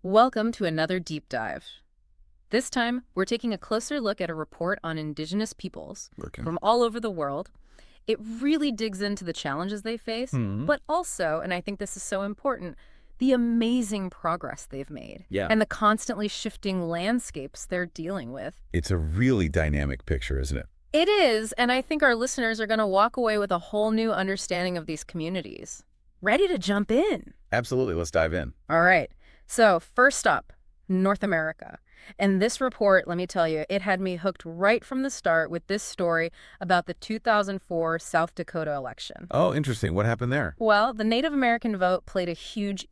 Welcome to another deep dive. This time, we're taking a closer look at a report on Indigenous peoples Looking. from all over the world. It really digs into the challenges they face, but also, and I think this is so important, the amazing progress they've made Yeah. and the constantly shifting landscapes they're dealing with. It's a really dynamic picture, isn't it? It is, and I think our listeners are going to walk away with a whole new understanding of these communities. Ready to jump in? Absolutely. Let's dive in. All right. So first up, North America. And this report, let me tell you, it had me hooked right from the start with this story about the 2004 South Dakota election. Oh, interesting. What happened there? Well, the Native American vote played a huge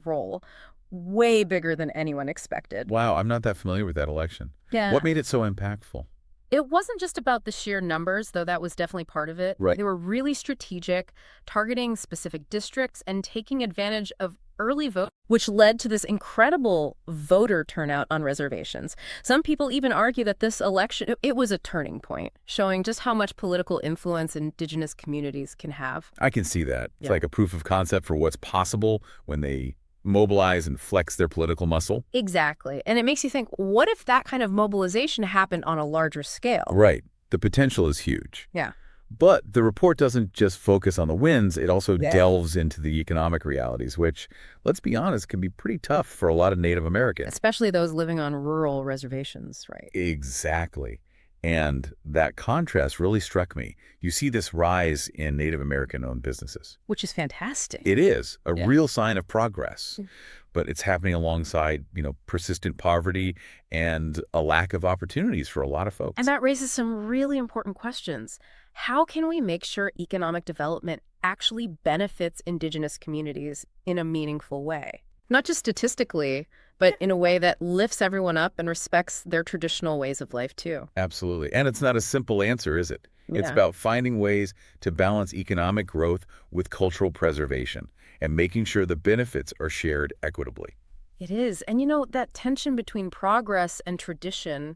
role, way bigger than anyone expected. Wow, I'm not that familiar with that election. Yeah. What made it so impactful? It wasn't just about the sheer numbers, though that was definitely part of it. Right. They were really strategic, targeting specific districts and taking advantage of early vote, which led to this incredible voter turnout on reservations. Some people even argue that this election, it was a turning point, showing just how much political influence Indigenous communities can have. I can see that. It's Yeah. like a proof of concept for what's possible when they mobilize and flex their political muscle. Exactly. And it makes you think, what if that kind of mobilization happened on a larger scale? Right. The potential is huge. Yeah. But the report doesn't just focus on the wins, it also Yeah. delves into the economic realities, which, let's be honest, can be pretty tough for a lot of Native Americans. Especially those living on rural reservations, right? Exactly. And that contrast really struck me. You see this rise in Native American-owned businesses. Which is fantastic. It is a Yeah. real sign of progress, Mm. but it's happening alongside, persistent poverty and a lack of opportunities for a lot of folks. And that raises some really important questions. How can we make sure economic development actually benefits Indigenous communities in a meaningful way? Not just statistically, but in a way that lifts everyone up and respects their traditional ways of life, too. Absolutely. And it's not a simple answer, is it? It's Yeah. about finding ways to balance economic growth with cultural preservation and making sure the benefits are shared equitably. It is. And that tension between progress and tradition,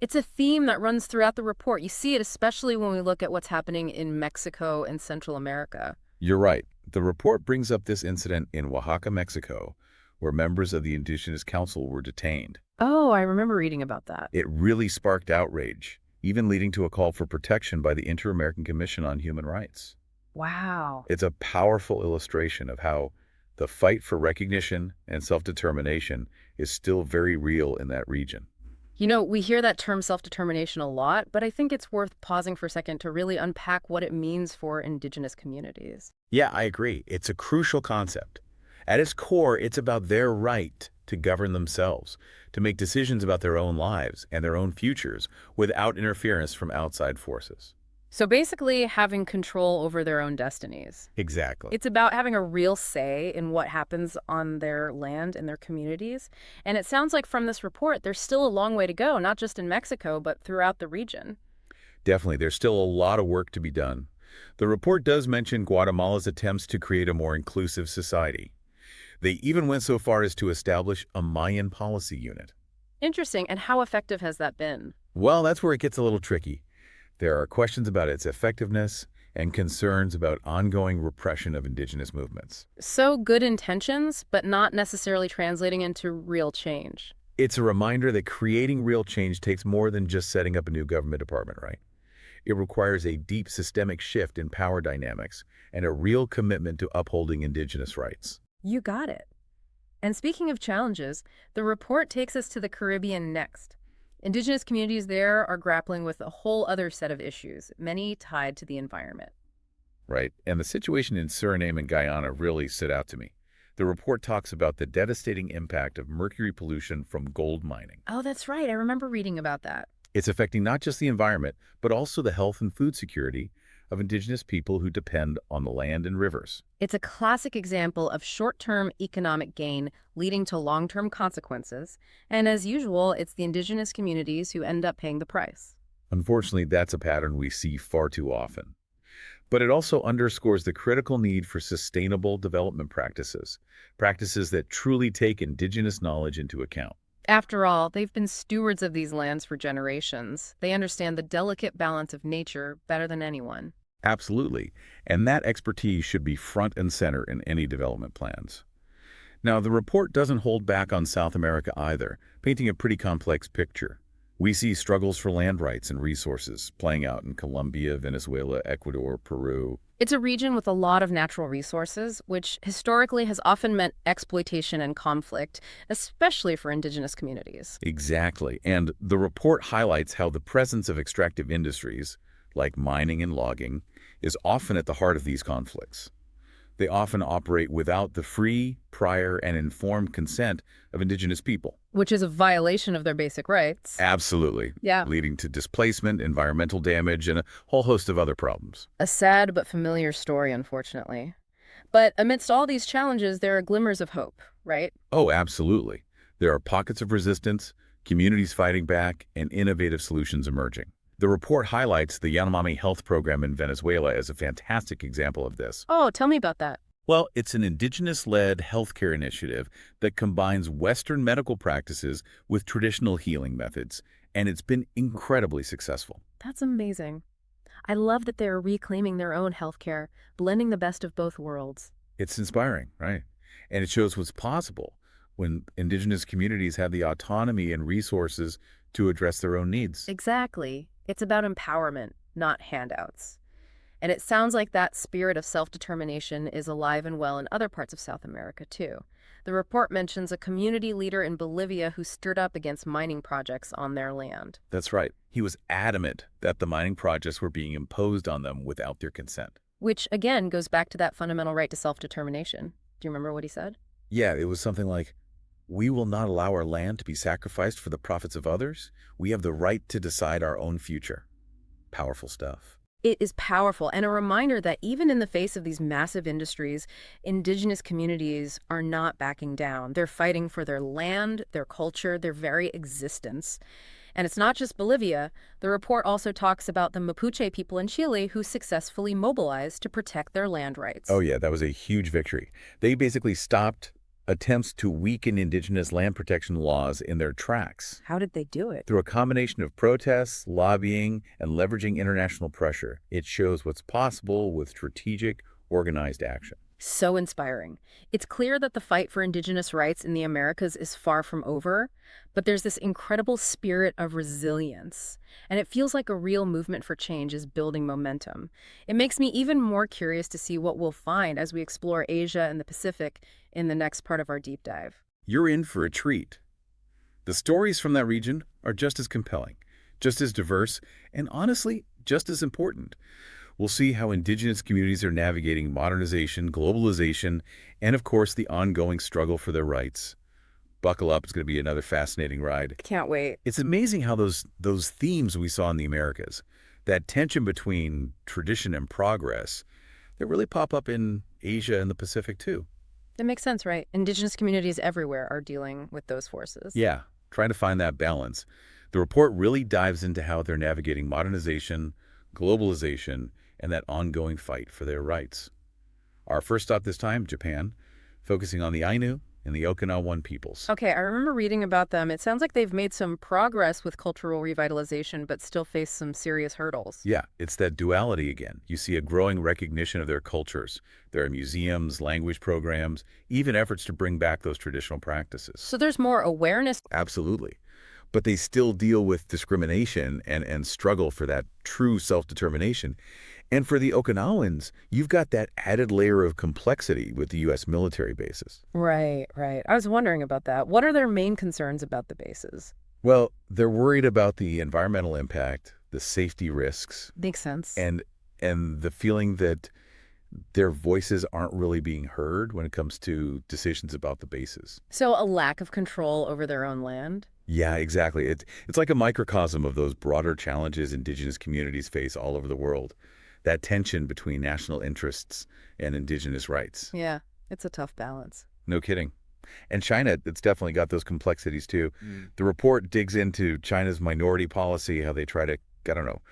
it's a theme that runs throughout the report. You see it especially when we look at what's happening in Mexico and Central America. You're right. The report brings up this incident in Oaxaca, Mexico, where members of the Indigenous Council were detained. Oh, I remember reading about that. It really sparked outrage, even leading to a call for protection by the Inter-American Commission on Human Rights. Wow. It's a powerful illustration of how the fight for recognition and self-determination is still very real in that region. We hear that term self-determination a lot, but I think it's worth pausing for a second to really unpack what it means for Indigenous communities. Yeah, I agree. It's a crucial concept. At its core, it's about their right to govern themselves, to make decisions about their own lives and their own futures without interference from outside forces. So basically, having control over their own destinies. Exactly. It's about having a real say in what happens on their land and their communities. And it sounds like from this report, there's still a long way to go, not just in Mexico, but throughout the region. Definitely, there's still a lot of work to be done. The report does mention Guatemala's attempts to create a more inclusive society. They even went so far as to establish a Mayan policy unit. Interesting. And how effective has that been? Well, that's where it gets a little tricky. There are questions about its effectiveness and concerns about ongoing repression of Indigenous movements. So good intentions, but not necessarily translating into real change. It's a reminder that creating real change takes more than just setting up a new government department, right? It requires a deep systemic shift in power dynamics and a real commitment to upholding Indigenous rights. You got it. And speaking of challenges, the report takes us to the Caribbean next. Indigenous communities there are grappling with a whole other set of issues, many tied to the environment. Right, and the situation in Suriname and Guyana really stood out to me. The report talks about the devastating impact of mercury pollution from gold mining. Oh, that's right. I remember reading about that. It's affecting not just the environment, but also the health and food security of Indigenous people who depend on the land and rivers. It's a classic example of short-term economic gain leading to long-term consequences, and as usual, it's the Indigenous communities who end up paying the price. Unfortunately, that's a pattern we see far too often. But it also underscores the critical need for sustainable development practices, practices that truly take Indigenous knowledge into account. After all, they've been stewards of these lands for generations. They understand the delicate balance of nature better than anyone. Absolutely, and that expertise should be front and center in any development plans. Now, the report doesn't hold back on South America either, painting a pretty complex picture. We see struggles for land rights and resources playing out in Colombia, Venezuela, Ecuador, Peru. It's a region with a lot of natural resources, which historically has often meant exploitation and conflict, especially for indigenous communities. Exactly. And the report highlights how the presence of extractive industries, like mining and logging, is often at the heart of these conflicts. They often operate without the free, prior, and informed consent of indigenous people. Which is a violation of their basic rights. Absolutely. Yeah. Leading to displacement, environmental damage, and a whole host of other problems. A sad but familiar story, unfortunately. But amidst all these challenges, there are glimmers of hope, right? Oh, absolutely. There are pockets of resistance, communities fighting back, and innovative solutions emerging. The report highlights the Yanomami Health Program in Venezuela as a fantastic example of this. Oh, tell me about that. Well, it's an indigenous-led healthcare initiative that combines Western medical practices with traditional healing methods, and it's been incredibly successful. That's amazing. I love that they're reclaiming their own healthcare, blending the best of both worlds. It's inspiring, right? And it shows what's possible when indigenous communities have the autonomy and resources to address their own needs. Exactly. It's about empowerment, not handouts. And it sounds like that spirit of self-determination is alive and well in other parts of South America, too. The report mentions a community leader in Bolivia who stood up against mining projects on their land. That's right. He was adamant that the mining projects were being imposed on them without their consent. Which, again, goes back to that fundamental right to self-determination. Do you remember what he said? Yeah, it was something like, "We will not allow our land to be sacrificed for the profits of others. We have the right to decide our own future." Powerful stuff. It is powerful, and a reminder that even in the face of these massive industries, indigenous communities are not backing down. They're fighting for their land, their culture, their very existence. And it's not just Bolivia. The report also talks about the Mapuche people in Chile who successfully mobilized to protect their land rights. Oh yeah, that was a huge victory. They basically stopped attempts to weaken indigenous land protection laws in their tracks. How did they do it? Through a combination of protests, lobbying, and leveraging international pressure, it shows what's possible with strategic, organized action. So inspiring. It's clear that the fight for indigenous rights in the Americas is far from over, but there's this incredible spirit of resilience, and it feels like a real movement for change is building momentum. It makes me even more curious to see what we'll find as we explore Asia and the Pacific in the next part of our deep dive. You're in for a treat. The stories from that region are just as compelling, just as diverse, and honestly, just as important. We'll see how indigenous communities are navigating modernization, globalization, and of course, the ongoing struggle for their rights. Buckle up, it's going to be another fascinating ride. Can't wait. It's amazing how those themes we saw in the Americas, that tension between tradition and progress, they really pop up in Asia and the Pacific too. That makes sense, right? Indigenous communities everywhere are dealing with those forces. Yeah, trying to find that balance. The report really dives into how they're navigating modernization, globalization, and that ongoing fight for their rights. Our first stop this time, Japan, focusing on the Ainu and the Okinawan peoples. Okay, I remember reading about them. It sounds like they've made some progress with cultural revitalization, but still face some serious hurdles. Yeah, it's that duality again. You see a growing recognition of their cultures. There are museums, language programs, even efforts to bring back those traditional practices. So there's more awareness. Absolutely. But they still deal with discrimination and struggle for that true self-determination. And for the Okinawans, you've got that added layer of complexity with the U.S. military bases. Right, right. I was wondering about that. What are their main concerns about the bases? Well, they're worried about the environmental impact, the safety risks, Makes sense. and the feeling that their voices aren't really being heard when it comes to decisions about the bases. So a lack of control over their own land? Yeah, exactly. It's like a microcosm of those broader challenges indigenous communities face all over the world. That tension between national interests and indigenous rights. Yeah, it's a tough balance. No kidding. And China, it's definitely got those complexities too. The report digs into China's minority policy, how they try to, I don't know,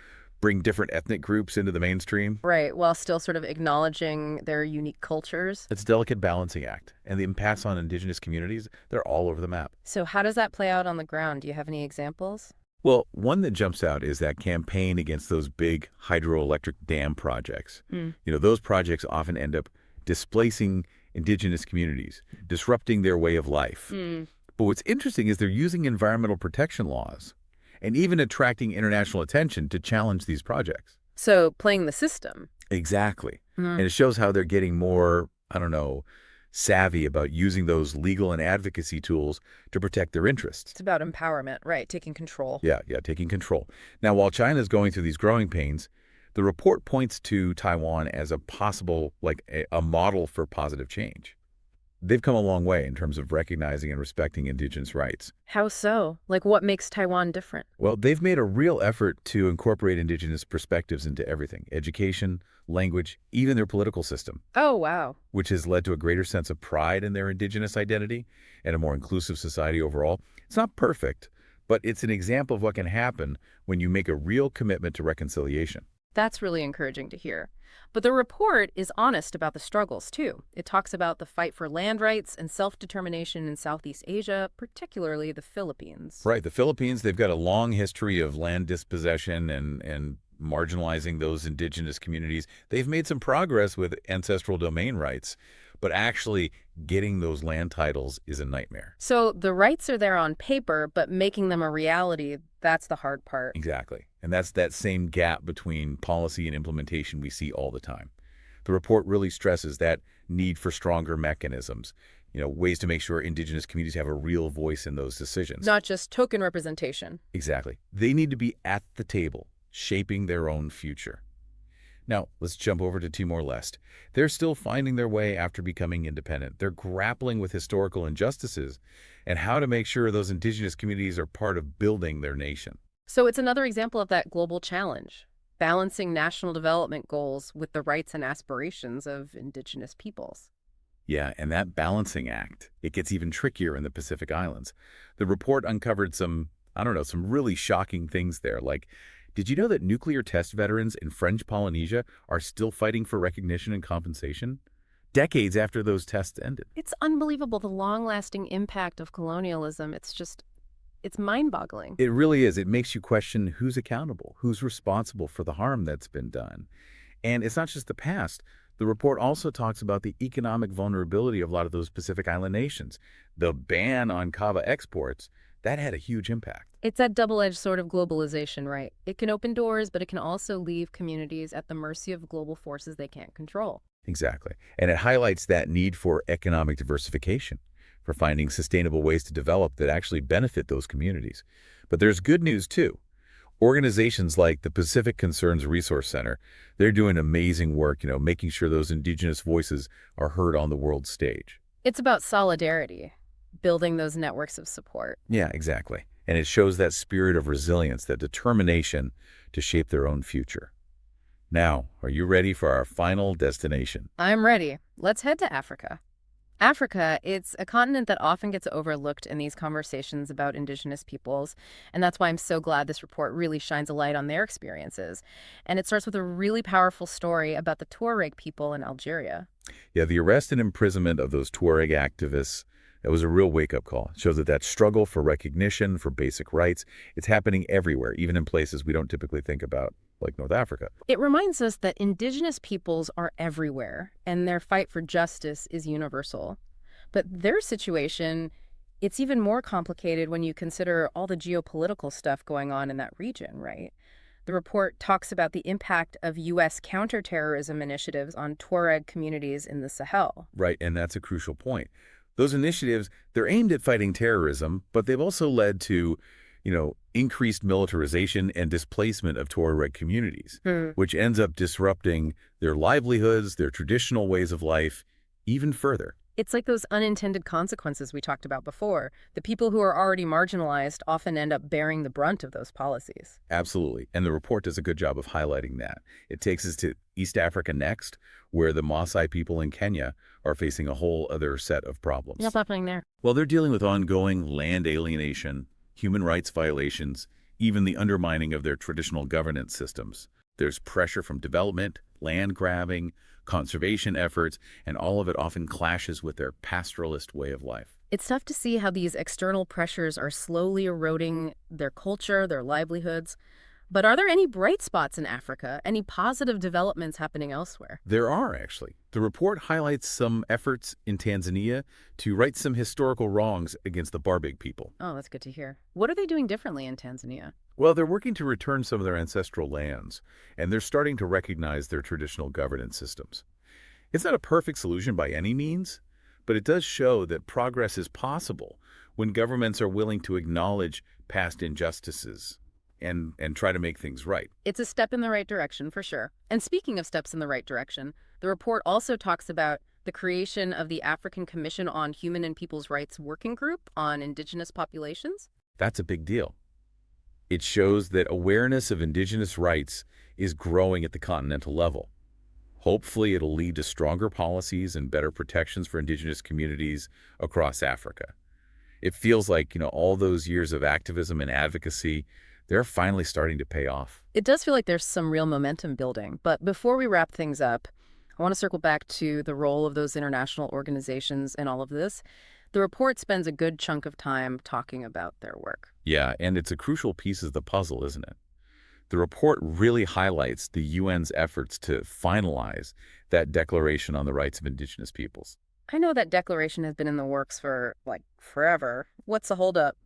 bring different ethnic groups into the mainstream. Right, while still sort of acknowledging their unique cultures. It's a delicate balancing act. And the impacts on indigenous communities, they're all over the map. So how does that play out on the ground? Do you have any examples? Well, one that jumps out is that campaign against those big hydroelectric dam projects. You know, those projects often end up displacing indigenous communities, disrupting their way of life. Hmm. But what's interesting is they're using environmental protection laws and even attracting international attention to challenge these projects. So playing the system. Exactly. Hmm. And it shows how they're getting more, I don't know, savvy about using those legal and advocacy tools to protect their interests. It's about empowerment, right? Taking control. Yeah, taking control. Now, while China is going through these growing pains, the report points to Taiwan as a possible, like a model for positive change. They've come a long way in terms of recognizing and respecting indigenous rights. How so? Like, what makes Taiwan different? Well, they've made a real effort to incorporate indigenous perspectives into everything, education, language, even their political system, Oh, wow. which has led to a greater sense of pride in their indigenous identity and a more inclusive society overall. It's not perfect, but it's an example of what can happen when you make a real commitment to reconciliation. That's really encouraging to hear. But the report is honest about the struggles, too. It talks about the fight for land rights and self-determination in Southeast Asia, particularly the Philippines. Right, the Philippines, they've got a long history of land dispossession and marginalizing those indigenous communities. They've made some progress with ancestral domain rights, but actually getting those land titles is a nightmare. So the rights are there on paper, but making them a reality, that's the hard part. Exactly. And that's that same gap between policy and implementation we see all the time. The report really stresses that need for stronger mechanisms, ways to make sure indigenous communities have a real voice in those decisions. Not just token representation. Exactly. They need to be at the table, shaping their own future. Now, let's jump over to Timor-Leste. They're still finding their way after becoming independent. They're grappling with historical injustices and how to make sure those indigenous communities are part of building their nation. So it's another example of that global challenge, balancing national development goals with the rights and aspirations of indigenous peoples. Yeah, and that balancing act, it gets even trickier in the Pacific Islands. The report uncovered some really shocking things there. Like, did you know that nuclear test veterans in French Polynesia are still fighting for recognition and compensation? Decades after those tests ended. It's unbelievable, the long-lasting impact of colonialism. It's mind-boggling. It really is. It makes you question who's accountable, who's responsible for the harm that's been done. And it's not just the past. The report also talks about the economic vulnerability of a lot of those Pacific Island nations. The ban on kava exports, that had a huge impact. It's that double-edged sword of globalization, right? It can open doors, but it can also leave communities at the mercy of global forces they can't control. Exactly. And it highlights that need for economic diversification, for finding sustainable ways to develop that actually benefit those communities. But there's good news, too. Organizations like the Pacific Concerns Resource Center, they're doing amazing work, making sure those indigenous voices are heard on the world stage. It's about solidarity, building those networks of support. Yeah, exactly. And it shows that spirit of resilience, that determination to shape their own future. Now, are you ready for our final destination? I'm ready. Let's head to Africa. Africa, it's a continent that often gets overlooked in these conversations about indigenous peoples, and that's why I'm so glad this report really shines a light on their experiences. And it starts with a really powerful story about the Tuareg people in Algeria. Yeah, the arrest and imprisonment of those Tuareg activists, that was a real wake-up call. It shows that struggle for recognition, for basic rights, it's happening everywhere, even in places we don't typically think about, like North Africa. It reminds us that indigenous peoples are everywhere, and their fight for justice is universal. But their situation, it's even more complicated when you consider all the geopolitical stuff going on in that region, right? The report talks about the impact of U.S. counterterrorism initiatives on Tuareg communities in the Sahel. Right, and that's a crucial point. Those initiatives, they're aimed at fighting terrorism, but they've also led to, increased militarization and displacement of Tuareg communities, which ends up disrupting their livelihoods, their traditional ways of life, even further. It's like those unintended consequences we talked about before. The people who are already marginalized often end up bearing the brunt of those policies. Absolutely. And the report does a good job of highlighting that. It takes us to East Africa next, where the Maasai people in Kenya are facing a whole other set of problems. What's happening there? Well, they're dealing with ongoing land alienation, human rights violations, even the undermining of their traditional governance systems. There's pressure from development, land grabbing, conservation efforts, and all of it often clashes with their pastoralist way of life. It's tough to see how these external pressures are slowly eroding their culture, their livelihoods. But are there any bright spots in Africa? Any positive developments happening elsewhere? There are, actually. The report highlights some efforts in Tanzania to right some historical wrongs against the Barbig people. Oh, that's good to hear. What are they doing differently in Tanzania? Well, they're working to return some of their ancestral lands, and they're starting to recognize their traditional governance systems. It's not a perfect solution by any means, but it does show that progress is possible when governments are willing to acknowledge past injustices and try to make things right. It's a step in the right direction, for sure. And speaking of steps in the right direction, the report also talks about the creation of the African Commission on Human and People's Rights Working Group on Indigenous Populations. That's a big deal. It shows that awareness of indigenous rights is growing at the continental level. Hopefully, it'll lead to stronger policies and better protections for indigenous communities across Africa. It feels like, all those years of activism and advocacy, they're finally starting to pay off. It does feel like there's some real momentum building. But before we wrap things up, I want to circle back to the role of those international organizations in all of this. The report spends a good chunk of time talking about their work. Yeah, and it's a crucial piece of the puzzle, isn't it? The report really highlights the UN's efforts to finalize that Declaration on the Rights of Indigenous Peoples. I know that declaration has been in the works for, forever. What's the holdup?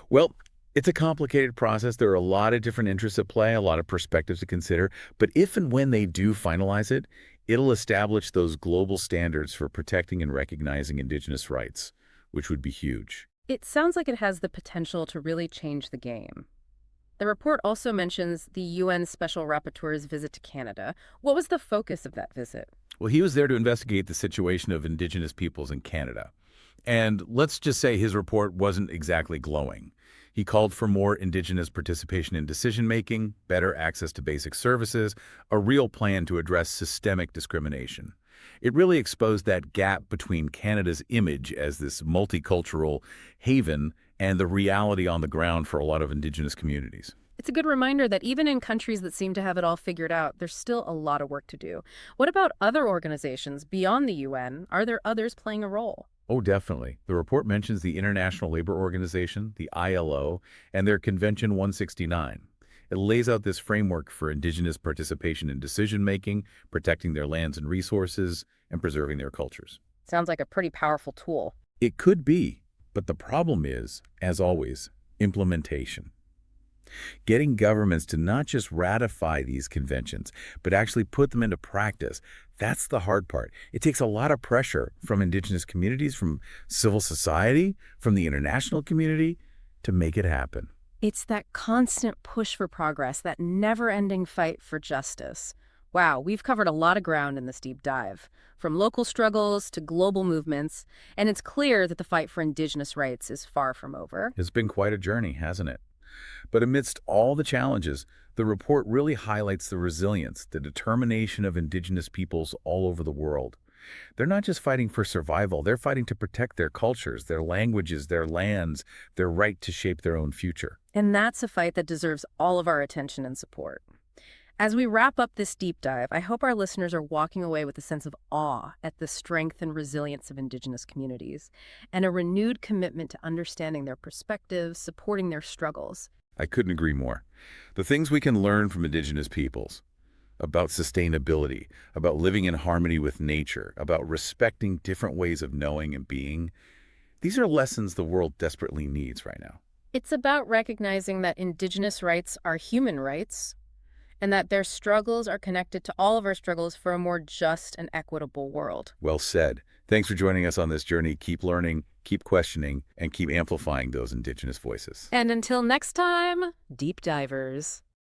Well, it's a complicated process. There are a lot of different interests at play, a lot of perspectives to consider. But if and when they do finalize it, it'll establish those global standards for protecting and recognizing indigenous rights, which would be huge. It sounds like it has the potential to really change the game. The report also mentions the UN Special Rapporteur's visit to Canada. What was the focus of that visit? Well, he was there to investigate the situation of indigenous peoples in Canada. And let's just say his report wasn't exactly glowing. He called for more indigenous participation in decision-making, better access to basic services, a real plan to address systemic discrimination. It really exposed that gap between Canada's image as this multicultural haven and the reality on the ground for a lot of indigenous communities. It's a good reminder that even in countries that seem to have it all figured out, there's still a lot of work to do. What about other organizations beyond the UN? Are there others playing a role? Oh, definitely. The report mentions the International Labor Organization, the ILO, and their Convention 169. It lays out this framework for indigenous participation in decision-making, protecting their lands and resources, and preserving their cultures. Sounds like a pretty powerful tool. It could be, but the problem is, as always, implementation. Getting governments to not just ratify these conventions, but actually put them into practice, that's the hard part. It takes a lot of pressure from indigenous communities, from civil society, from the international community to make it happen. It's that constant push for progress, that never-ending fight for justice. Wow, we've covered a lot of ground in this deep dive, from local struggles to global movements, and it's clear that the fight for indigenous rights is far from over. It's been quite a journey, hasn't it? But amidst all the challenges, the report really highlights the resilience, the determination of indigenous peoples all over the world. They're not just fighting for survival, they're fighting to protect their cultures, their languages, their lands, their right to shape their own future. And that's a fight that deserves all of our attention and support. As we wrap up this deep dive, I hope our listeners are walking away with a sense of awe at the strength and resilience of indigenous communities, and a renewed commitment to understanding their perspectives, supporting their struggles. I couldn't agree more. The things we can learn from indigenous peoples about sustainability, about living in harmony with nature, about respecting different ways of knowing and being, these are lessons the world desperately needs right now. It's about recognizing that indigenous rights are human rights, and that their struggles are connected to all of our struggles for a more just and equitable world. Well said. Thanks for joining us on this journey. Keep learning, keep questioning, and keep amplifying those indigenous voices. And until next time, deep divers.